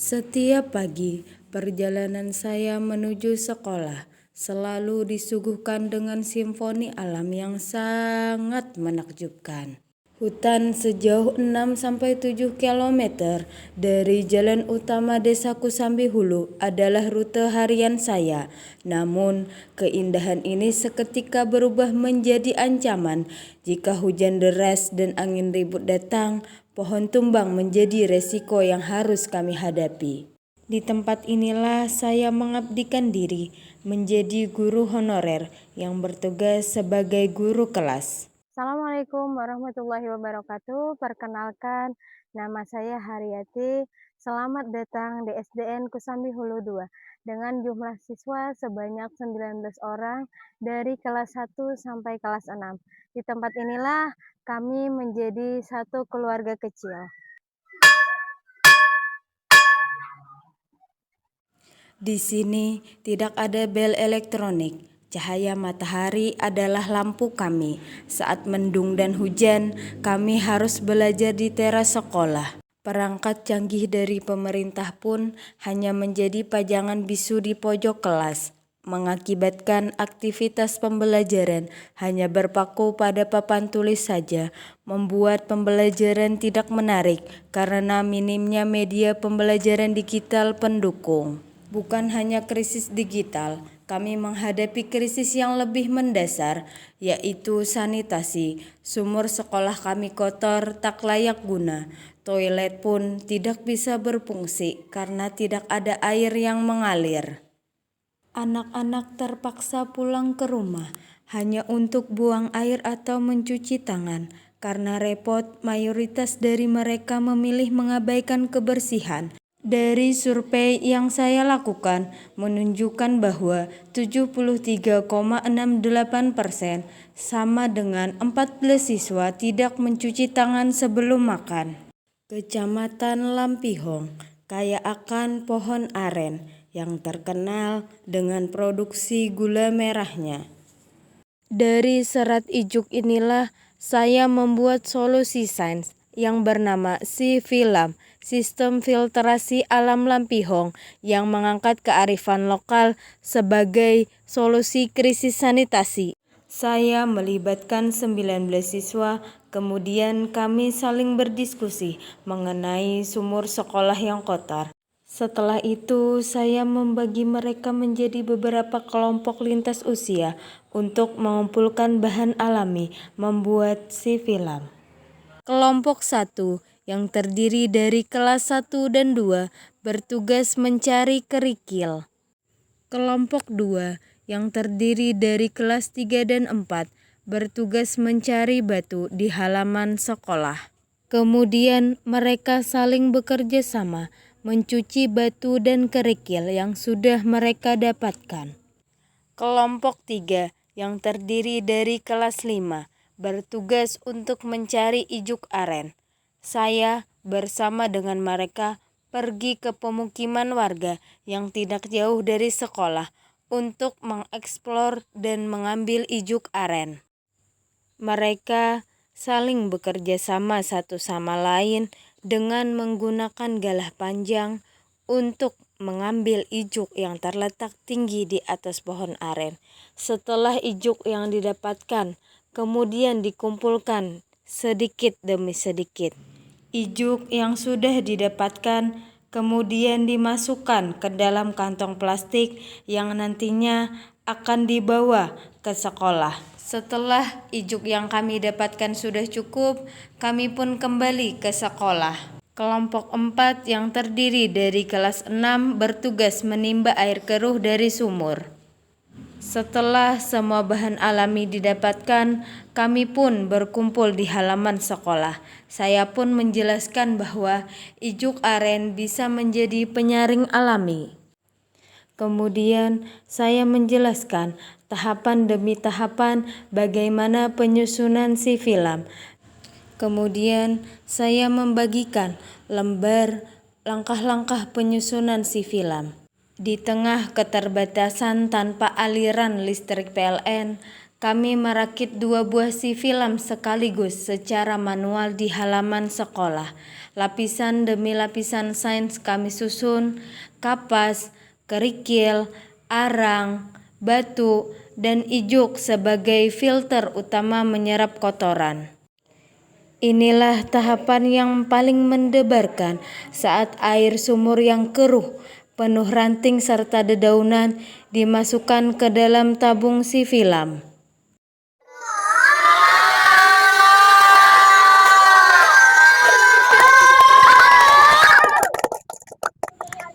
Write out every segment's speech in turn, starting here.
Setiap pagi, perjalanan saya menuju sekolah selalu disuguhkan dengan simfoni alam yang sangat menakjubkan. Hutan sejauh 6-7 kilometer dari jalan utama desaku Sambihulu adalah rute harian saya. Namun, keindahan ini seketika berubah menjadi ancaman jika hujan deras dan angin ribut datang. Pohon tumbang menjadi resiko yang harus kami hadapi. Di tempat inilah saya mengabdikan diri menjadi guru honorer yang bertugas sebagai guru kelas. Assalamualaikum warahmatullahi wabarakatuh. Perkenalkan, nama saya Haryati. Selamat datang di SDN Kusambi Hulu 2 dengan jumlah siswa sebanyak 19 orang dari kelas 1 sampai kelas 6. Di tempat inilah kami menjadi satu keluarga kecil. Di sini tidak ada bel elektronik. Cahaya matahari adalah lampu kami. Saat mendung dan hujan, kami harus belajar di teras sekolah. Perangkat canggih dari pemerintah pun hanya menjadi pajangan bisu di pojok kelas, mengakibatkan aktivitas pembelajaran hanya berpaku pada papan tulis saja, membuat pembelajaran tidak menarik karena minimnya media pembelajaran digital pendukung. Bukan hanya krisis digital, kami menghadapi krisis yang lebih mendasar, yaitu sanitasi. Sumur sekolah kami kotor, tak layak guna. Toilet pun tidak bisa berfungsi karena tidak ada air yang mengalir. Anak-anak terpaksa pulang ke rumah hanya untuk buang air atau mencuci tangan. Karena repot, mayoritas dari mereka memilih mengabaikan kebersihan. Dari survei yang saya lakukan menunjukkan bahwa 73,68% sama dengan 14 siswa tidak mencuci tangan sebelum makan. Kecamatan Lampihong kaya akan pohon aren yang terkenal dengan produksi gula merahnya. Dari serat ijuk inilah saya membuat solusi sains yang bernama SIFILAM, Sistem Filtrasi Alam Lampihong, yang mengangkat kearifan lokal sebagai solusi krisis sanitasi. Saya melibatkan 19 siswa, kemudian kami saling berdiskusi mengenai sumur sekolah yang kotor. Setelah itu, saya membagi mereka menjadi beberapa kelompok lintas usia untuk mengumpulkan bahan alami membuat SIFILAM. Kelompok 1 yang terdiri dari kelas 1 dan 2 bertugas mencari kerikil. Kelompok 2 yang terdiri dari kelas 3 dan 4 bertugas mencari batu di halaman sekolah. Kemudian mereka saling bekerja sama mencuci batu dan kerikil yang sudah mereka dapatkan. Kelompok 3 yang terdiri dari kelas 5 bertugas untuk mencari ijuk aren. Saya bersama dengan mereka pergi ke pemukiman warga yang tidak jauh dari sekolah untuk mengeksplor dan mengambil ijuk aren. Mereka saling bekerja sama satu sama lain dengan menggunakan galah panjang untuk mengambil ijuk yang terletak tinggi di atas pohon aren. Setelah ijuk yang didapatkan, kemudian dikumpulkan sedikit demi sedikit. Ijuk yang sudah didapatkan kemudian dimasukkan ke dalam kantong plastik yang nantinya akan dibawa ke sekolah. Setelah ijuk yang kami dapatkan sudah cukup, kami pun kembali ke sekolah. Kelompok 4 yang terdiri dari kelas 6 bertugas menimba air keruh dari sumur. Setelah semua bahan alami didapatkan, kami pun berkumpul di halaman sekolah. Saya pun menjelaskan bahwa ijuk aren bisa menjadi penyaring alami. Kemudian saya menjelaskan tahapan demi tahapan bagaimana penyusunan SIFILAM. Kemudian saya membagikan lembar langkah-langkah penyusunan SIFILAM. Di tengah keterbatasan tanpa aliran listrik PLN, kami merakit 2 buah sifilam sekaligus secara manual di halaman sekolah. Lapisan demi lapisan sains kami susun, kapas, kerikil, arang, batu, dan ijuk sebagai filter utama menyerap kotoran. Inilah tahapan yang paling mendebarkan saat air sumur yang keruh, penuh ranting serta dedaunan dimasukkan ke dalam tabung sifilam.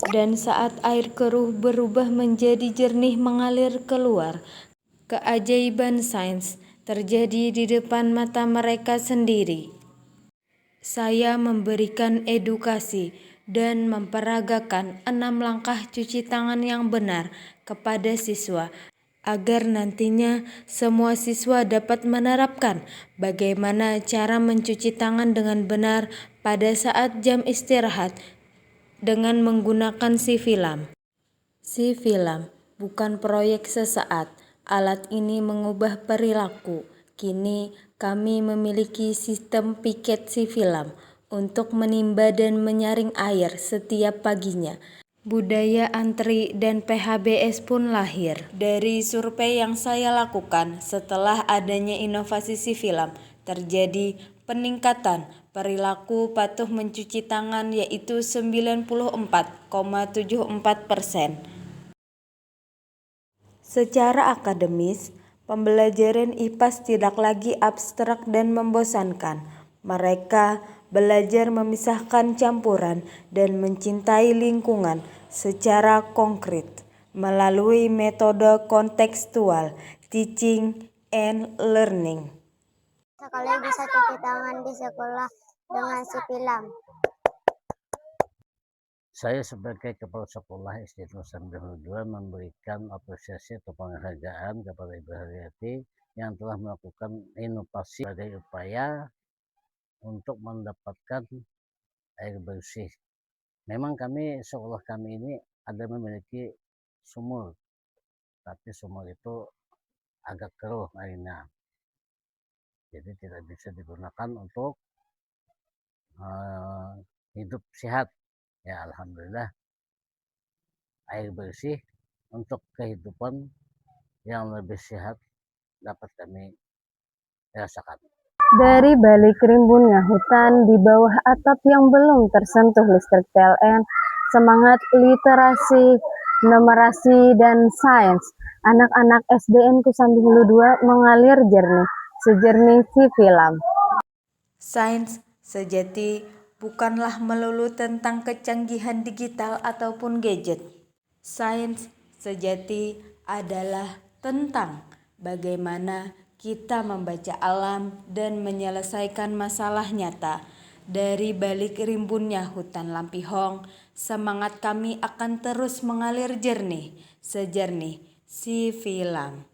Dan saat air keruh berubah menjadi jernih mengalir keluar, keajaiban sains terjadi di depan mata mereka sendiri. Saya memberikan edukasi dan memperagakan 6 langkah cuci tangan yang benar kepada siswa, agar nantinya semua siswa dapat menerapkan bagaimana cara mencuci tangan dengan benar pada saat jam istirahat dengan menggunakan sifilam. Sifilam bukan proyek sesaat. Alat ini mengubah perilaku. Kini kami memiliki sistem piket sifilam untuk menimba dan menyaring air setiap paginya. Budaya antri dan PHBS pun lahir. Dari survei yang saya lakukan setelah adanya inovasi sifilam, terjadi peningkatan perilaku patuh mencuci tangan yaitu 94,74%. Secara akademis, pembelajaran IPAS tidak lagi abstrak dan membosankan. Mereka belajar memisahkan campuran dan mencintai lingkungan secara konkret melalui metode kontekstual teaching and learning. Sekali bisa cuci tangan di sekolah dengan sifilam. Saya sebagai Kepala Sekolah SD Nusambi Hulu 2 memberikan apresiasi atau penghargaan kepada Ibu Haryati yang telah melakukan inovasi sebagai upaya untuk mendapatkan air bersih. Memang sekolah kami ini ada memiliki sumur, tapi sumur itu agak keruh airnya, jadi tidak bisa digunakan untuk hidup sehat. Ya alhamdulillah, air bersih untuk kehidupan yang lebih sehat dapat kami rasakan. Dari balik rimbunnya hutan di bawah atap yang belum tersentuh listrik PLN, semangat literasi, numerasi, dan sains anak-anak SDN Kusambi Hulu 2 mengalir jernih, sejernih sifilam. Sains sejati bukanlah melulu tentang kecanggihan digital ataupun gadget. Sains sejati adalah tentang bagaimana kita membaca alam dan menyelesaikan masalah nyata. Dari balik rimbunnya hutan Lampihong, semangat kami akan terus mengalir jernih, sejernih sifilam.